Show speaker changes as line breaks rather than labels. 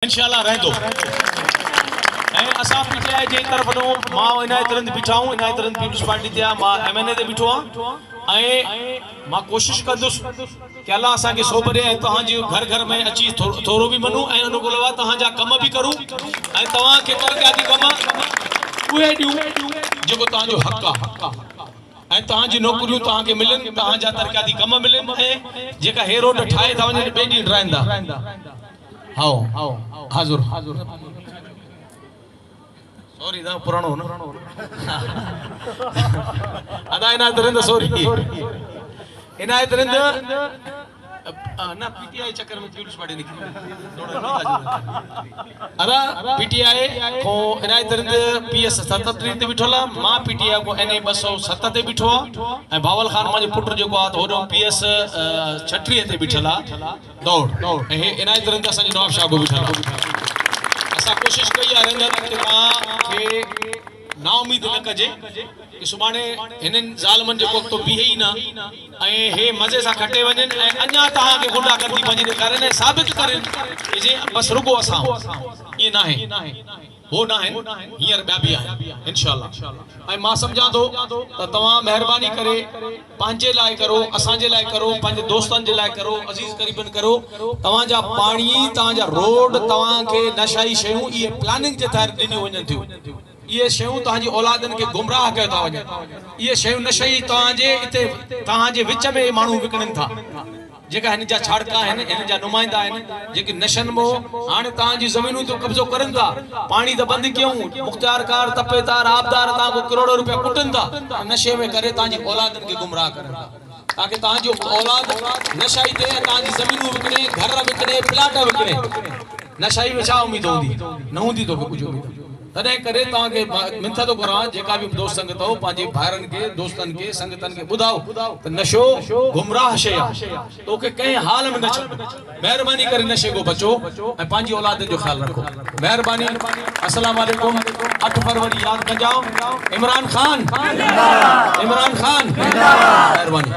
इंशाल्लाह रहंदो असा पीटीआई जे तरफ नो मां इनायतरंद बिठाऊं इनायतरंद पीपल्स पार्टी ते मां एमएनए ते बिठो मां कोशिश कंदुस कि अल्लाह असा के सोबरे तहां जी घर घर में अची थोरो भी मनू अनुकूलवा तहां जा कम भी करूं तहां के तरक्याती कम उहे दियूं जो तहां जो हक आ तहां जी नौकरियों तहां के मिलन तहां जा तरक्याती कम मिलन जेका हे रोड ठाए था वने बेडी ड्राइंदा हाओ हाजुर सॉरी दा पुरानो ना अदा इनायतरंद सॉरी इनायतरंद ना पीटीआई चक्कर में पीपल्स पार्टी निकली अदा पीटीआई को इनायतरंद पीएस 77 ते बिठोला मां पीटीआई को एनए 207 ते बिठो ए बावल खान मां जो पुत्र जो आ तो पीएस 36 ते बिठला दौड़ ए इनायतरंद असा नवाब शाह को बिठला असा कोशिश कई आ रंगत कि मां के ना उम्मीद न कजे कि सुबाने हिनन जालमन जो को तो बीहे ही ना ए हे मजे सा खटे वजन ए अन्या तहां के गुंडा करती पंजी करने साबित करन कि जे बस रुगो असा ये ना है हो ना है हियर बया भी है इंशाल्लाह ए मां समझा दो त तवा मेहरबानी करे पांजे लाए करो असा जे लाए करो पंजे दोस्तन जे लाए करो अजीज करीबन करो तवा जा पानी तवा जा रोड तवा के नशाई शयूं ये प्लानिंग जे तहत दिनी वजन थी ये शयूं तहां जी औलादन के गुमराह कयो था वजन ये शयूं नशई तहां जे इते तहां जे विच में मानू विकणन था जेका हिन जा छाड़का है हिन जा नुमाइंदा है जेके नशन मो हाने तहां जी जमीनों तो कब्जो करन था पानी तो बंद क्यों मुख्तियारकार तपेदार आबदार ता को करोड़ों रुपया कुटन था नशे में करे तहां जी औलादन के गुमराह करन ताकि तहां जो औलाद नशाई ते तहां जी जमीनों विकणे घर विकणे प्लाट विकणे नशाई में छा उम्मीद होंदी न होंदी तो कुछ उम्मीद तने करे ता के मिनता तो करा जेका भी दोस्त संगत हो पाजे भाइरन के दोस्तन के संगतन के बुधाओ तो नशो गुमराह शय तो के कहीं हाल में न मेहरबानी करे नशे को बचो ए पांजी औलाद जो ख्याल रखो मेहरबानी अस्सलाम वालेकुम 8 फरवरी याद कर जाओ इमरान खान मेहरबानी